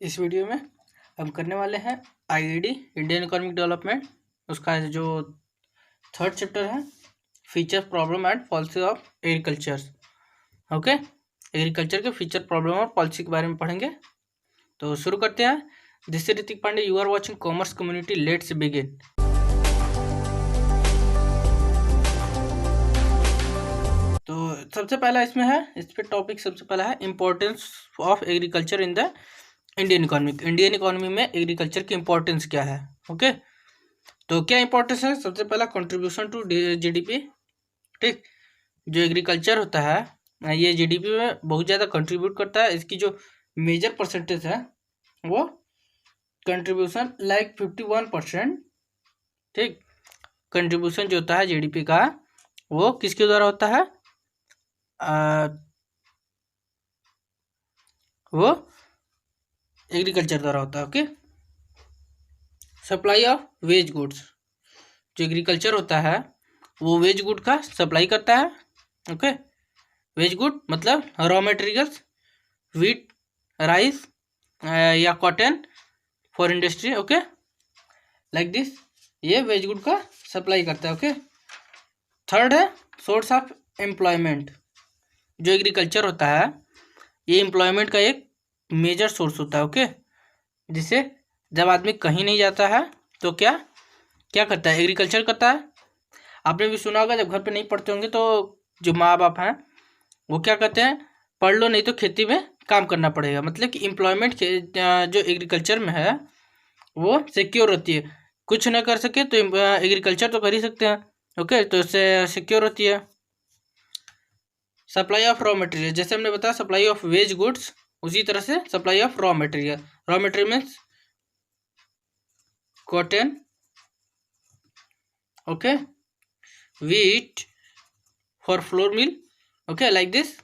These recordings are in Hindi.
इस वीडियो में हम करने वाले हैं आईईडी इंडियन इकोनॉमिक डेवलपमेंट, उसका जो थर्ड चैप्टर है feature problem and policy of agriculture. Okay, agriculture के फीचर प्रॉब्लम और पॉलिसी के बारे में पढ़ेंगे। तो शुरू करते हैं। This is Hrithik Pandey, you are watching commerce community, let's begin. तो सबसे पहला इसमें है, इस पे टॉपिक सबसे पहला है importance of agriculture in the Indian economy. Indian economy में एग्रीकल्चर की इंपॉर्टेंस क्या है। ओके, तो क्या इंपॉर्टेंस है? सबसे पहला कंट्रीब्यूशन टू जीडीपी। ठीक, जो एग्रीकल्चर होता है ये जीडीपी में बहुत ज़्यादा कंट्रीब्यूट करता है। इसकी जो मेजर परसेंटेज है वो कंट्रीब्यूशन लाइक 51%। ठीक, कंट्रीब्यूशन जो होता है जीडीपी का वो किसके द्वारा होता है? वो एग्रीकल्चर द्वारा होता है। Okay, supply of ways goods, जो एग्रीकल्चर होता है वो वेज गुड का सप्लाई करता है। ओके, वेज गुड मतलब रॉ मटेरियल्स, व्हीट, राइस या cotton for industry. Okay, like this, ये वेज गुड का सप्लाई करता है। ओके, थर्ड है सोर्स ऑफ एम्प्लॉयमेंट। जो एग्रीकल्चर होता है ये एम्प्लॉयमेंट का एक मेजर सोर्स होता है। ओके, जिससे जब आदमी कहीं नहीं जाता है तो क्या क्या करता है? एग्रीकल्चर करता है। आपने भी सुना होगा, जब घर पे नहीं पढ़ते होंगे तो जो माँ बाप हैं वो क्या कहते हैं, पढ़ लो नहीं तो खेती में काम करना पड़ेगा। मतलब कि एम्प्लॉयमेंट जो एग्रीकल्चर में है वो सिक्योर होती है। कुछ ना कर सके तो एग्रीकल्चर तो कर ही सकते हैं। ओके, तो इससे सिक्योर होती है। सप्लाई ऑफ रॉ मटेरियल, जैसे हमने बताया सप्लाई ऑफ वेज गुड्स, उसी तरह से supply of raw material. Raw material means cotton, okay, wheat for flour mill. Okay, like this.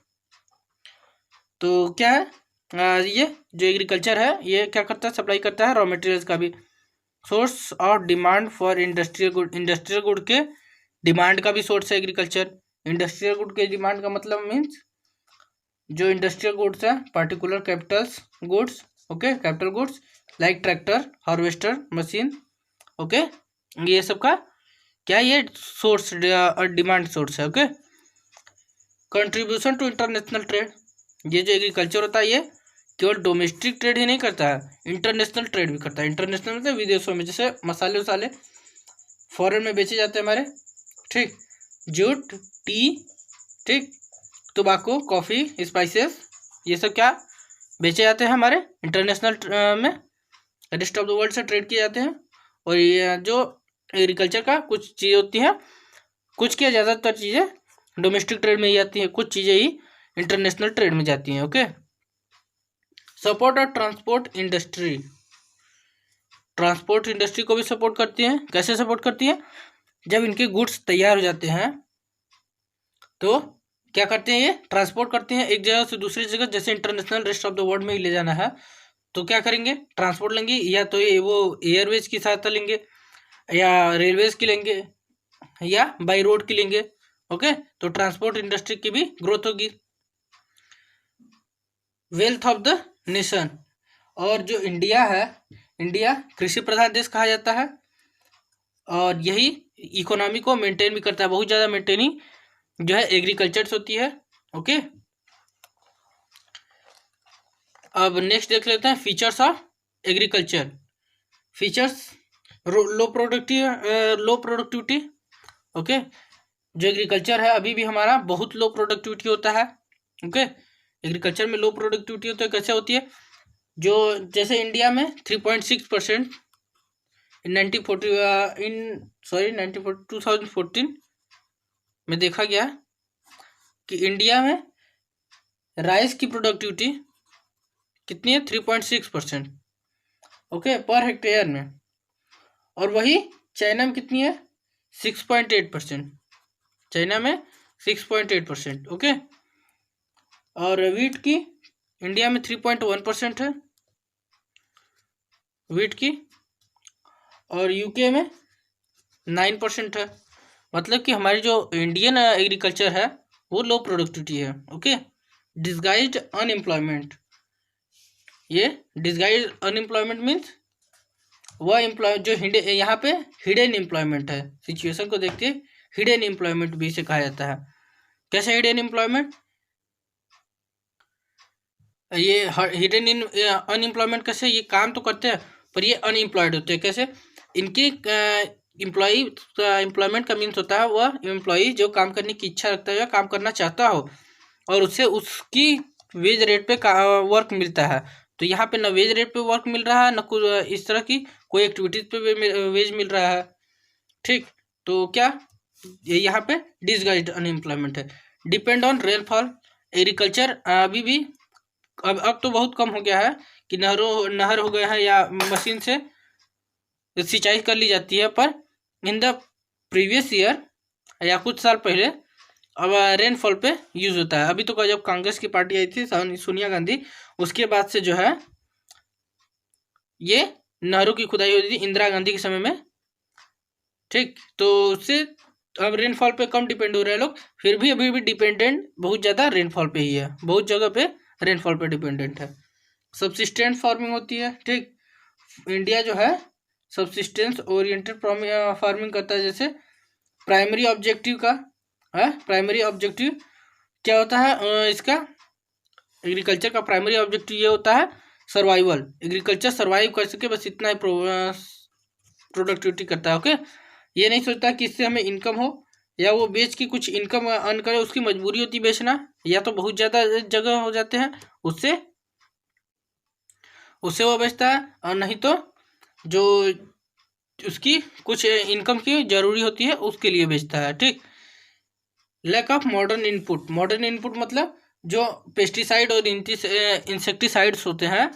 तो क्या है ये जो एग्रीकल्चर है ये क्या करता है? सप्लाई करता है रॉ मटेरियल्स का भी। Source of demand for industrial good, industrial good के डिमांड का भी सोर्स है एग्रीकल्चर। इंडस्ट्रियल गुड के डिमांड का मतलब मीन्स जो इंडस्ट्रियल गुड्स है, particular capitals goods. Okay, capital goods like tractor, harvester, machine. Okay, ये सब का क्या ये सोर्स डिमांड सोर्स है। Okay, contribution to international trade, ये जो एग्रीकल्चर होता है ये केवल डोमेस्टिक ट्रेड ही नहीं करता है, इंटरनेशनल ट्रेड भी करता है। इंटरनेशनल मतलब विदेशों में, जैसे मसाले वसाले फॉरेन में बेचे जाते हैं हमारे। ठीक, जूट, टी, ठीक, टोबैको, कॉफ़ी, स्पाइसेस, ये सब क्या बेचे जाते हैं हमारे इंटरनेशनल में, रेस्ट ऑफ द वर्ल्ड से ट्रेड किए जाते हैं। और ये जो एग्रीकल्चर का कुछ चीज़ें होती हैं, कुछ क्या ज़्यादातर चीज़ें डोमेस्टिक ट्रेड में ही आती हैं, कुछ चीज़ें ही इंटरनेशनल ट्रेड में जाती हैं। ओके, सपोर्ट और ट्रांसपोर्ट इंडस्ट्री, ट्रांसपोर्ट इंडस्ट्री को भी सपोर्ट करती हैं। कैसे सपोर्ट करती हैं? जब इनके गुड्स तैयार हो जाते हैं तो क्या करते हैं, ये ट्रांसपोर्ट करते हैं एक जगह से दूसरी जगह। जैसे international rest of the world में ही ले जाना है तो क्या करेंगे? ट्रांसपोर्ट लेंगे, या तो ये वो एयरवेज की सहायता लेंगे, या रेलवेज की लेंगे, या बाई रोड की लेंगे। ओके, तो ट्रांसपोर्ट इंडस्ट्री की भी ग्रोथ होगी। वेल्थ ऑफ द नेशन, और जो इंडिया है, इंडिया कृषि प्रधान देश कहा जाता है और यही इकोनॉमी को मेंटेन भी करता है। बहुत ज़्यादा मेंटेनिंग जो है एग्रीकल्चर से होती है। ओके, अब नेक्स्ट देख लेते हैं features of agriculture. Features, low productivity. Okay, जो एग्रीकल्चर है अभी भी हमारा बहुत लो प्रोडक्टिविटी होता है। ओके, एग्रीकल्चर में लो प्रोडक्टिविटी होती है। कैसे होती है? जो जैसे इंडिया में 3.6% इन 2014 में देखा गया कि इंडिया में राइस की प्रोडक्टिविटी कितनी है? 3.6%। ओके, पर हेक्टेयर में। और वही चाइना में कितनी है? 6.8%। चाइना में 6.8%। ओके, और वीट की इंडिया में 3.1% है वीट की, और यूके में 9% है। मतलब कि हमारी जो इंडियन एग्रीकल्चर है वो लो प्रोडक्टिविटी है। ओके, डिस्गाइज्ड अनएम्प्लॉयमेंट, ये डिसगाइज अनएम्प्लॉयमेंट मीन्स वह एम्प्लॉय जो यहाँ पे हिडन एम्प्लॉयमेंट है, सिचुएशन को देखते हिडन एम्प्लॉयमेंट भी इसे कहा जाता है। कैसे हिडन एम्प्लॉयमेंट? ये हिडन अनएम्प्लॉयमेंट कैसे, ये काम तो करते हैं पर ये अनएम्प्लॉयड होते हैं। कैसे? इनकी एम्प्लॉयमेंट का मीन्स होता है वह एम्प्लॉय जो काम करने की इच्छा रखता है या काम करना चाहता हो और उससे उसकी वेज रेट पे वर्क मिलता है। तो यहाँ पे ना वेज रेट पे वर्क मिल रहा है, ना कुछ इस तरह की कोई एक्टिविटीज पे वेज मिल रहा है। ठीक, तो क्या ये यहाँ पे डिसगाइज्ड अनएम्प्लॉयमेंट है। डिपेंड ऑन रेनफॉल, एग्रीकल्चर अभी भी अब तो बहुत कम हो गया है कि नहर हो गए हैं या मशीन से सिंचाई कर ली जाती है, पर इन द प्रीवियस ईयर या कुछ साल पहले अब रेनफॉल पे यूज होता है। अभी तो जब कांग्रेस की पार्टी आई थी सोनिया गांधी, उसके बाद से जो है ये नहरों की खुदाई होती थी इंदिरा गांधी के समय में। ठीक, तो उससे अब रेनफॉल पे कम डिपेंड हो रहे हैं लोग, फिर भी अभी भी डिपेंडेंट बहुत ज़्यादा रेनफॉल पे ही है, बहुत जगह पे रेनफॉल पे डिपेंडेंट है। सब्सिस्टेंट फार्मिंग होती है। ठीक, इंडिया जो है सब्सिस्टेंस ओरिएंटेड फार्मिंग करता है। जैसे प्राइमरी ऑब्जेक्टिव का है, प्राइमरी ऑब्जेक्टिव क्या होता है इसका, एग्रीकल्चर का प्राइमरी ऑब्जेक्टिव ये होता है सर्वाइवल, एग्रीकल्चर सर्वाइव कर सके, बस इतना ही प्रोडक्टिविटी करता है। ओके, ये नहीं सोचता कि इससे हमें इनकम हो या वो बेच के कुछ इनकम अर्न करे, उसकी मजबूरी होती बेचना, या तो बहुत ज़्यादा जगह हो जाते हैं उससे वो बेचता है, और नहीं तो जो उसकी कुछ इनकम की जरूरी होती है उसके लिए बेचता है। ठीक, lack of modern input, modern input मतलब जो पेस्टिसाइड और इंसेक्टिसाइड्स होते हैं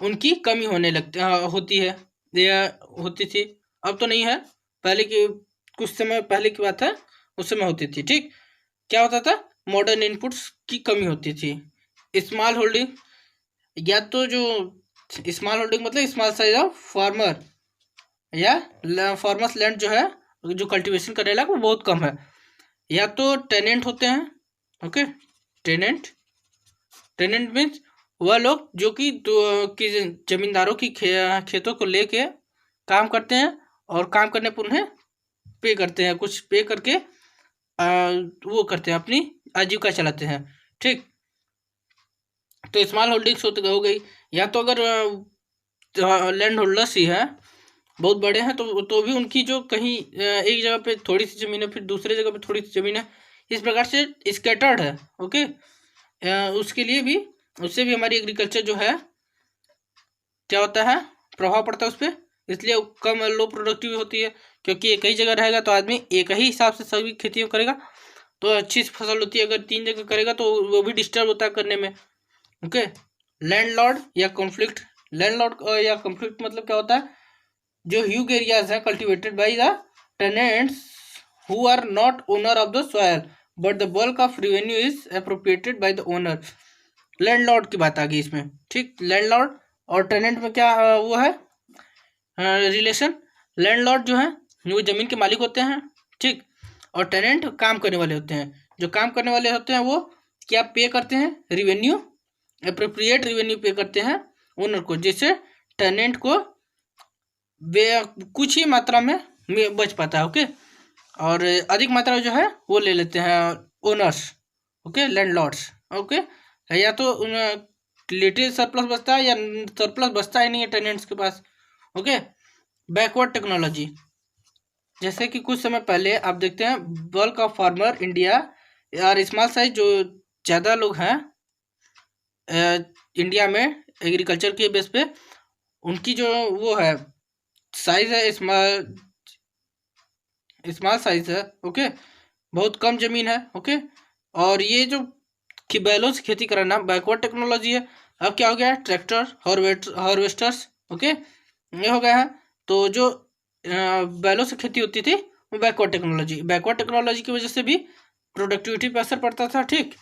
उनकी कमी होने लगती होती है या होती थी। अब तो नहीं है, पहले की कुछ समय पहले की बात है, उस समय होती थी। ठीक, क्या होता था, मॉडर्न इनपुट्स की कमी होती थी। स्मॉल होल्डिंग, या तो जो स्मॉल होल्डिंग मतलब स्मॉल साइज ऑफ फार्मर या फार्मर्स लैंड जो है जो कल्टीवेशन करने लायक वो बहुत कम है, या तो टेनेंट होते हैं। ओके, टेनेंट मीन्स वह लोग जो कि जमींदारों की खेतों को लेके काम करते हैं और काम करने पर उन्हें पे करते हैं, कुछ पे करके वो करते हैं, अपनी आजीविका चलाते हैं। ठीक, तो स्मॉल होल्डिंग्स हो गई। या तो अगर लैंड होल्डर्स ही है बहुत बड़े हैं तो भी उनकी जो कहीं एक जगह पे थोड़ी सी ज़मीन है, फिर दूसरे जगह पे थोड़ी सी ज़मीन है, इस प्रकार से स्कैटर्ड है। ओके, उसके लिए भी उससे भी हमारी एग्रीकल्चर जो है क्या होता है, प्रभाव पड़ता है उस पर, इसलिए कम लो प्रोडक्टिव होती है, क्योंकि एक ही जगह रहेगा तो आदमी एक ही हिसाब से सभी खेतियों करेगा तो अच्छी फसल होती है। अगर 3 जगह करेगा तो वो भी डिस्टर्ब होता है करने में। ओके, लैंडलॉर्ड या कॉन्फ्लिक्ट, लैंडलॉर्ड या कॉन्फ्लिक्ट मतलब क्या होता है, जो ह्यूग एरियाज है cultivated by the tenants who are not owner of the soil but the bulk of revenue is appropriated by the owner. Landlord की बात आ गई इसमें। ठीक, लैंडलॉर्ड और टेनेंट में क्या वो है रिलेशन। लैंडलॉर्ड जो है वो जमीन के मालिक होते हैं। ठीक, और टेनेंट काम करने वाले होते हैं। जो काम करने वाले होते हैं वो क्या पे करते हैं, रिवेन्यू, अप्रोप्रिएट रिवेन्यू पे करते हैं ओनर को, जिससे टेनेंट को कुछ ही मात्रा में बच पाता है। ओके, और अधिक मात्रा जो है वो ले लेते हैं ओनर्स। Okay, landlords. ओके, या तो लिटिल सरप्लस बचता है या सरप्लस बचता ही नहीं है टेनेंट्स के पास। ओके, बैकवर्ड टेक्नोलॉजी, जैसे कि कुछ समय पहले आप देखते हैं बल्क ऑफ फार्मर इंडिया और स्मॉल साइज जो ज़्यादा लोग हैं इंडिया में एग्रीकल्चर के बेस पे, उनकी जो वो है साइज है स्मॉल साइज है। ओके, बहुत कम जमीन है। ओके, और ये जो बैलों से खेती कराना बैकवर्ड टेक्नोलॉजी है। अब क्या हो गया है, ट्रैक्टर, हार्वेस्टर्स। ओके, ये हो गया है। तो जो बैलों से खेती होती थी वो बैकवर्ड टेक्नोलॉजी की वजह से भी प्रोडक्टिविटी पर असर पड़ता था। ठीक,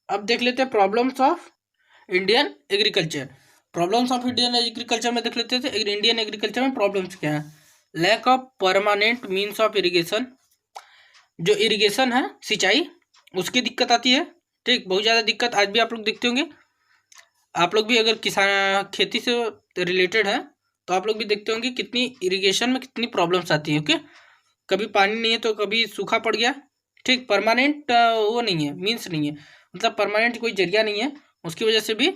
अब देख लेते हैं problems of Indian agriculture. Problems of Indian agriculture में देख लेते थे इंडियन एग्रीकल्चर में प्रॉब्लम्स क्या है। Lack of permanent means of irrigation, जो इरिगेशन है सिंचाई उसकी दिक्कत आती है। ठीक, बहुत ज़्यादा दिक्कत आज भी आप लोग देखते होंगे। आप लोग भी अगर किसान खेती से रिलेटेड है तो आप लोग भी देखते होंगे कितनी इरिगेशन में कितनी प्रॉब्लम्स आती है। ओके, कभी पानी नहीं है तो कभी सूखा पड़ गया, ठीक, परमानेंट वो नहीं है, मीन्स नहीं है, मतलब परमानेंट कोई जरिया नहीं है, उसकी वजह से भी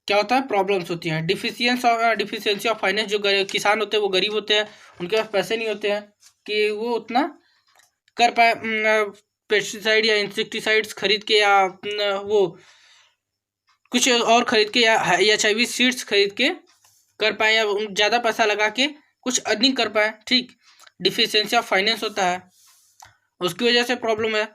क्या होता है, प्रॉब्लम्स होती हैं। डिफिशियंसी ऑफ फाइनेंस, जो किसान होते हैं वो गरीब होते हैं, उनके पास पैसे नहीं होते हैं कि वो उतना कर पाए पेस्टिसाइड या इंसेक्टिसाइड्स खरीद के, या वो कुछ और खरीद के, या HIV सीड्स खरीद के कर पाए, या ज़्यादा पैसा लगा के कुछ अर्निंग कर पाए, ठीक। डिफिशियंसी ऑफ फाइनेंस होता है, उसकी वजह से प्रॉब्लम है।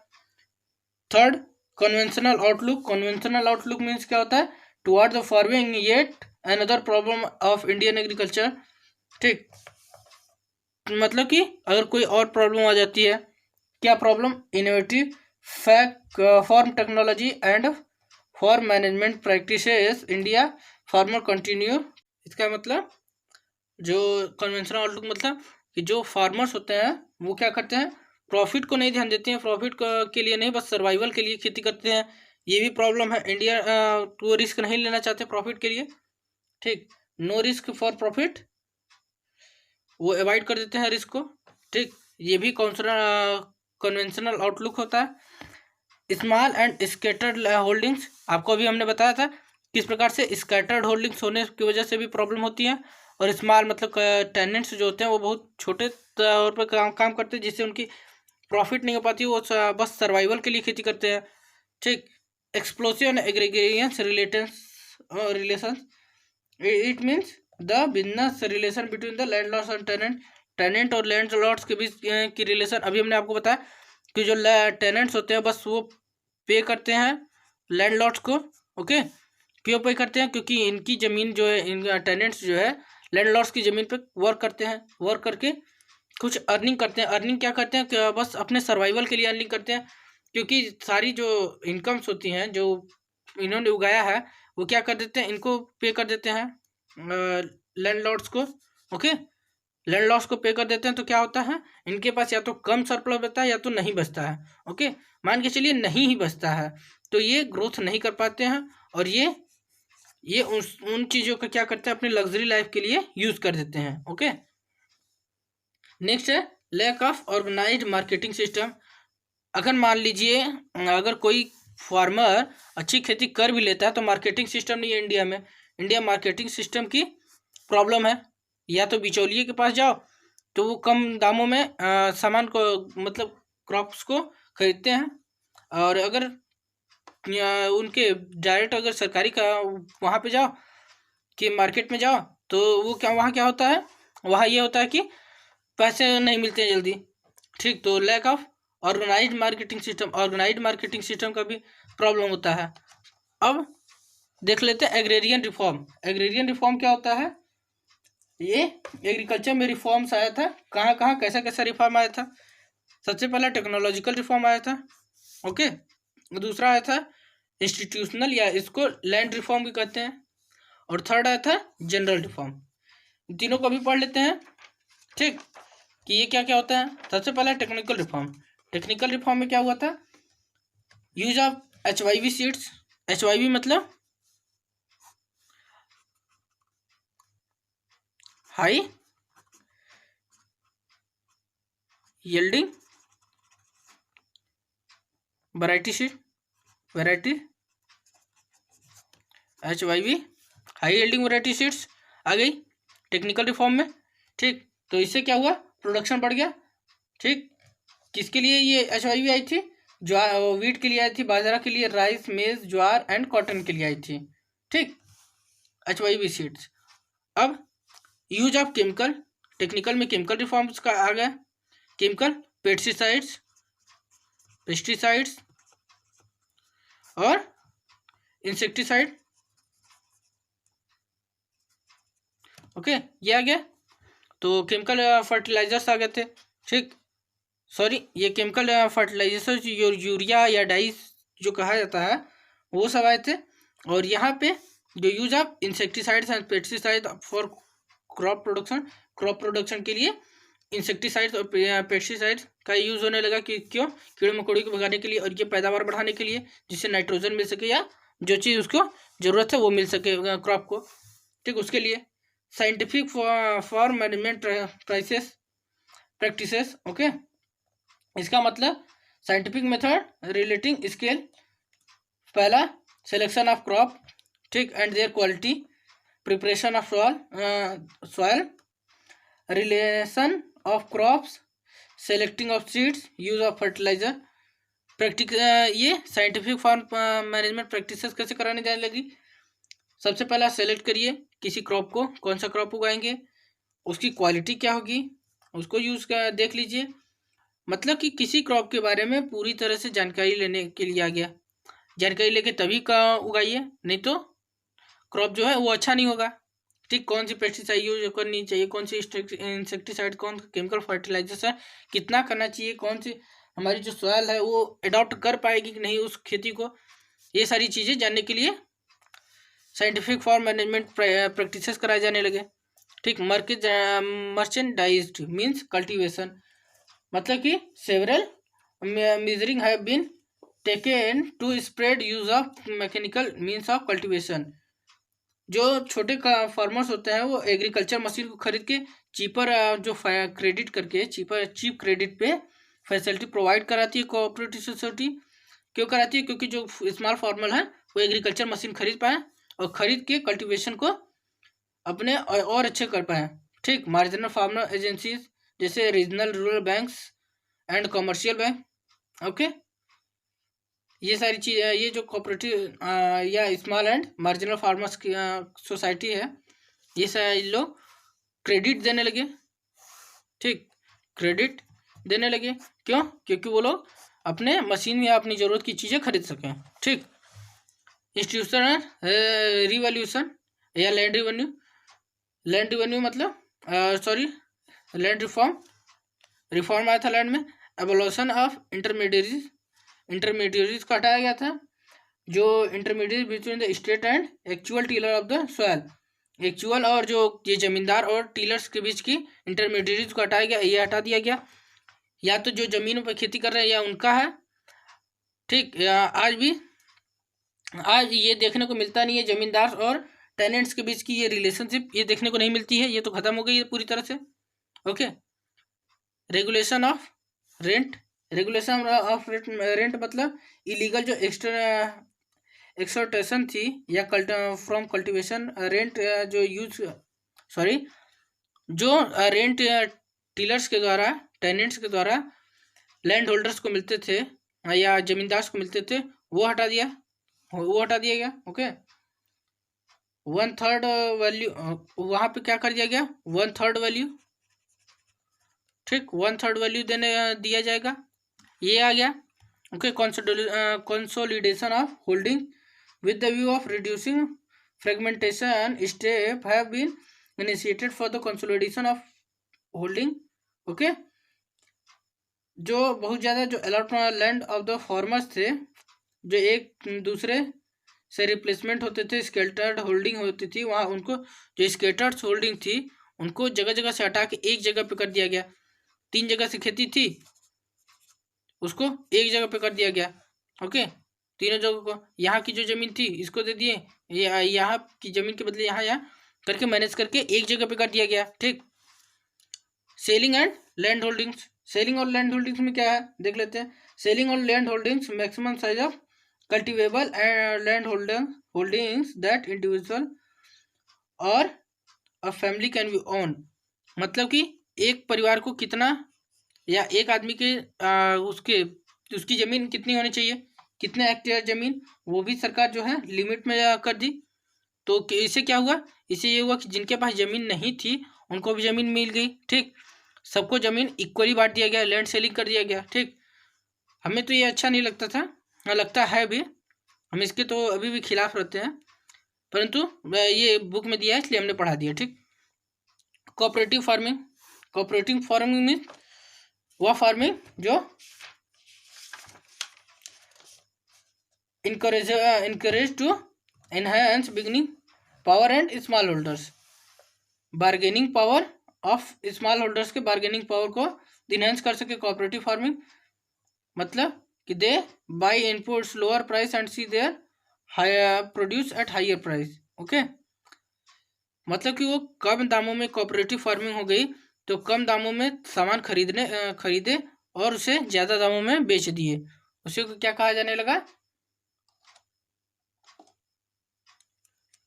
Third, conventional outlook. Conventional outlook means क्या होता है, toward the farming yet another problem of Indian agriculture, ठीक। मतलब कि अगर कोई और प्रॉब्लम आ जाती है, क्या problem, innovative fact form technology and form management practices India farmer continue. इसका मतलब जो कन्वेंशनल आउटलुक मतलब कि जो फार्मर्स होते हैं वो क्या करते हैं, प्रॉफिट को नहीं ध्यान देते हैं, प्रॉफिट के लिए नहीं, बस सर्वाइवल के लिए खेती करते हैं। ये भी प्रॉब्लम है। इंडिया वो रिस्क नहीं लेना चाहते प्रॉफिट के लिए, ठीक। नो रिस्क फॉर प्रॉफिट, वो अवॉइड कर देते हैं रिस्क को, ठीक। ये भी कन्वेंशनल आउटलुक होता है। स्मॉल एंड स्कैटर्ड होल्डिंग्स, आपको अभी हमने बताया था किस प्रकार से स्कैटर्ड होल्डिंग्स होने की वजह से भी प्रॉब्लम होती है। और स्मॉल मतलब टेनेंट्स जो होते हैं वो बहुत छोटे तौर पर काम करते हैं, जिससे उनकी प्रॉफिट नहीं हो पाती, वो बस सर्वाइवल के लिए खेती करते हैं, ठीक। Explosive agrarians relations, it means the business relation between the landlords and tenant और लैंडलॉर्ड्स के बीच की रिलेशन। अभी हमने आपको बताया कि जो टेनेंट्स होते हैं बस वो पे करते हैं लैंडलॉर्ड्स को, ओके। क्यों पे करते हैं, क्योंकि इनकी ज़मीन जो है, इन टेनेंट्स जो है लैंडलॉर्ड्स की ज़मीन पे वर्क करते हैं, वर्क करके कुछ अर्निंग करते हैं। अर्निंग क्या करते हैं कि बस अपने सर्वाइवल के लिए अर्निंग करते हैं, क्योंकि सारी जो इनकम्स होती हैं जो इन्होंने उगाया है वो क्या कर देते हैं, इनको पे कर देते हैं लैंडलॉर्ड्स को, ओके। लैंडलॉर्ड्स को पे कर देते हैं तो क्या होता है, इनके पास या तो कम सरप्लस बचता है या तो नहीं बचता है, ओके। मान के चलिए नहीं ही बचता है तो ये ग्रोथ नहीं कर पाते हैं, और ये उन चीज़ों का क्या करते हैं, अपनी लग्जरी लाइफ के लिए यूज़ कर देते हैं, ओके। नेक्स्ट है lack of organised marketing system. अगर मान लीजिए अगर कोई फार्मर अच्छी खेती कर भी लेता है तो मार्केटिंग सिस्टम नहीं है इंडिया में। इंडिया मार्केटिंग सिस्टम की प्रॉब्लम है। या तो बिचौलिए के पास जाओ तो वो कम दामों में सामान को, मतलब क्रॉप्स को खरीदते हैं, और अगर उनके डायरेक्ट अगर सरकारी का वहाँ पे जाओ कि मार्केट में जाओ तो वो क्या, वहाँ क्या होता है, वहाँ ये होता है कि पैसे नहीं मिलते हैं जल्दी, ठीक। तो lack of organised marketing system, organised marketing system का भी प्रॉब्लम होता है। अब देख लेते हैं एग्रेरियन रिफॉर्म। एग्रेरियन रिफॉर्म क्या होता है, ये एग्रीकल्चर में रिफॉर्म्स आया था, कहाँ कहाँ कैसा कैसा रिफॉर्म आया था। सबसे पहला टेक्नोलॉजिकल रिफॉर्म आया था, ओके। दूसरा आया था इंस्टीट्यूशनल, या इसको लैंड रिफॉर्म भी कहते हैं, और थर्ड आया था जनरल रिफॉर्म। तीनों को भी पढ़ लेते हैं, ठीक, कि ये क्या क्या होता है। सबसे पहला टेक्निकल रिफॉर्म। टेक्निकल रिफॉर्म में क्या हुआ था, use of HYV seeds. HYV मतलब high yielding variety seed, variety HYV high yielding variety seeds आ गई टेक्निकल रिफॉर्म में, ठीक। तो इससे क्या हुआ, प्रोडक्शन बढ़ गया, ठीक। किसके लिए ये HYV आई थी, ज्वार वीट के लिए आई थी, बाजरा के लिए, राइस मेज ज्वार एंड कॉटन के लिए आई थी, ठीक, HYV सीड्स। अब यूज ऑफ केमिकल, टेक्निकल में केमिकल रिफॉर्म्स का आ गया। केमिकल पेस्टिसाइड्स और इंसेक्टिसाइड, ओके, ये आ गया। तो केमिकल फर्टिलाइजर्स आ गए थे, ठीक। सॉरी, ये केमिकल फर्टिलाइजर्स यूरिया या डाइस जो कहा जाता है वो सब आए थे। और यहाँ पे जो use of insecticides and pesticide for crop production के लिए इंसेक्टिसाइड्स और पेस्टिसाइड्स का यूज़ होने लगा, कि क्यों, कीड़े मकोड़े को भगाने के लिए और ये पैदावार बढ़ाने के लिए, जिससे नाइट्रोजन मिल सके या जो चीज़ उसको ज़रूरत है वो मिल सके क्रॉप को। ठीक, उसके लिए scientific form management practices. Okay, इसका मतलब साइंटिफिक मेथड रिलेटिंग स्केल, पहला सिलेक्शन ऑफ क्रॉप, ठीक, and their quality, preparation of soil, relation of crops, selecting of seeds, use of fertilizer. प्रैक्टिक ये साइंटिफिक फार्म मैनेजमेंट प्रैक्टिसेस कैसे कराने जाने लगी। सबसे पहला सेलेक्ट करिए किसी क्रॉप को, कौन सा क्रॉप उगाएंगे, उसकी क्वालिटी क्या होगी, उसको यूज़ कर देख लीजिए। मतलब कि किसी क्रॉप के बारे में पूरी तरह से जानकारी लेने के लिए आ गया। जानकारी लेके तभी का उगाइए, नहीं तो क्रॉप जो है वो अच्छा नहीं होगा। ठीक, कौन सी पेस्टिसाइड यूज करनी चाहिए, कौन सी इंसेक्टिसाइड, कौन केमिकल फर्टिलाइजर्स है, कितना करना चाहिए, कौन सी हमारी जो सॉइल है वो अडॉप्ट कर पाएगी कि नहीं उस खेती को, ये सारी चीज़ें जानने के लिए साइंटिफिक फार्म मैनेजमेंट प्रैक्टिसेस कराए जाने लगे। ठीक, मर्चेंडाइज्ड मीन्स कल्टीवेशन, मतलब कि several measures have been taken to spread use of mechanical means of cultivation. जो छोटे फार्मर्स होते हैं वो एग्रीकल्चर मशीन को खरीद के चीपर जो क्रेडिट करके चीप क्रेडिट पे फैसिलिटी प्रोवाइड कराती है कोऑपरेटिव सोसाइटी। क्यों कराती है? क्योंकि जो स्मॉल फार्मर है वो एग्रीकल्चर मशीन खरीद पाए और खरीद के कल्टीवेशन को अपने और अच्छे कर पाए। ठीक, मार्जिनल फार्मर एजेंसीज जैसे regional rural banks and commercial bank. Okay, ये सारी चीज़, ये जो कोऑपरेटिव या स्मॉल एंड मार्जिनल फार्मर्स की सोसाइटी है, ये सारे लोग क्रेडिट देने लगे। ठीक, क्रेडिट देने लगे क्यों? क्योंकि वो लोग अपने मशीन या अपनी ज़रूरत की चीज़ें खरीद सकें। ठीक, इंस्टीट्यूशनल रिवॉल्यूशन या लैंड रिवेन्यू। लैंड रिवेन्यू मतलब लैंड रिफॉर्म आया था लैंड में। एवोल्यूशन ऑफ इंटरमीडिएरीज को हटाया गया था। जो intermediate between the state and actual tiller of the soil, actual और जो ये जमींदार और टीलर्स के बीच की इंटरमीडिएरीज को हटाया गया, ये हटा दिया गया। या तो जो जमीनों पर खेती कर रहे हैं या उनका है। ठीक, आज ये देखने को मिलता नहीं है, जमींदार और टेनेंट्स के बीच की ये रिलेशनशिप ये देखने को नहीं मिलती है, ये तो खत्म हो गई है पूरी तरह से। Okay, regulation of rent. Regulation of rent मतलब इलीगल जो एक्सप्लॉयटेशन थी या फ्रॉम कल्टीवेशन रेंट जो रेंट टीलर्स के द्वारा, टेनेंट्स के द्वारा लैंड होल्डर्स को मिलते थे या जमींदार को मिलते थे, वो हटा दिया गया। ओके, 1/3 वैल्यू वहाँ पे क्या कर दिया गया, 1/3 वैल्यू। ठीक, 1/3 वैल्यू दिया जाएगा, ये आ गया। Okay, consolidation of holding with the view of reducing fragmentation, steps have been initiated for the consolidation of holding. Okay, जो बहुत ज़्यादा जो allot land of the farmers थे, जो एक दूसरे से रिप्लेसमेंट होते थे, स्केटर्ड होल्डिंग होती थी, वहाँ उनको जो स्केटर्ड होल्डिंग थी उनको जगह जगह से हटा के एक जगह पे कर दिया गया। 3 जगह से खेती थी, उसको एक जगह पे कर दिया गया। ओके, तीनों जगह को, यहाँ की जो जमीन थी इसको दे दिए, यहाँ की जमीन के बदले यहाँ करके मैनेज करके एक जगह पे कर दिया गया। ठीक, ceiling and land holdings. Ceiling और लैंड होल्डिंग्स में क्या है देख लेते हैं। सेलिंग और land holdings, maximum size of cultivable land holdings that individual और a family can be own. मतलब कि एक परिवार को कितना या एक आदमी के उसकी ज़मीन कितनी होनी चाहिए, कितने हेक्टेयर ज़मीन, वो भी सरकार जो है लिमिट में कर दी। तो इससे क्या हुआ, इससे ये हुआ कि जिनके पास ज़मीन नहीं थी उनको भी ज़मीन मिल गई। ठीक, सबको ज़मीन इक्वली बांट दिया गया, लैंड सेलिंग कर दिया गया। ठीक, हमें तो ये अच्छा नहीं लगता था, लगता है भी, हम इसके तो अभी भी खिलाफ रहते हैं, परंतु ये बुक में दिया है इसलिए हमने पढ़ा दिया। ठीक, कोऑपरेटिव फार्मिंग मीन वह फार्मिंग जो encourage to enhance beginning power and small holders, bargaining power of small holders के बार्गेनिंग पावर को इनहेंस कर सके। कोऑपरेटिव फार्मिंग मतलब कि they buy inputs lower price and sell their higher produce at higher price. Okay, मतलब कि वो कम दामों में कोऑपरेटिव फार्मिंग हो गई, तो कम दामों में सामान खरीदे और उसे ज़्यादा दामों में बेच दिए, उसी को क्या कहा जाने लगा?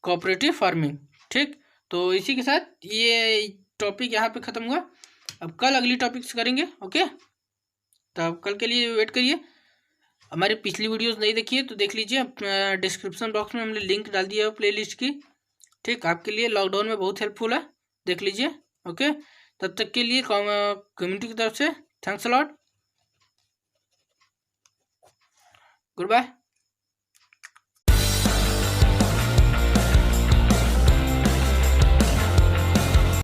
Cooperative farming. ठीक, तो इसी के साथ ये टॉपिक यहाँ पे ख़त्म हुआ। अब कल अगली टॉपिक्स करेंगे। ओके, तो अब कल के लिए वेट करिए। हमारी पिछली वीडियोस नहीं देखी है तो देख लीजिए, डिस्क्रिप्शन बॉक्स में हमने लिंक डाल दिया है प्लेलिस्ट की। ठीक, आपके लिए लॉकडाउन में बहुत हेल्पफुल है, देख लीजिए। ओके, तब तक के लिए कम्युनिटी की तरफ से thanks a lot, good bye.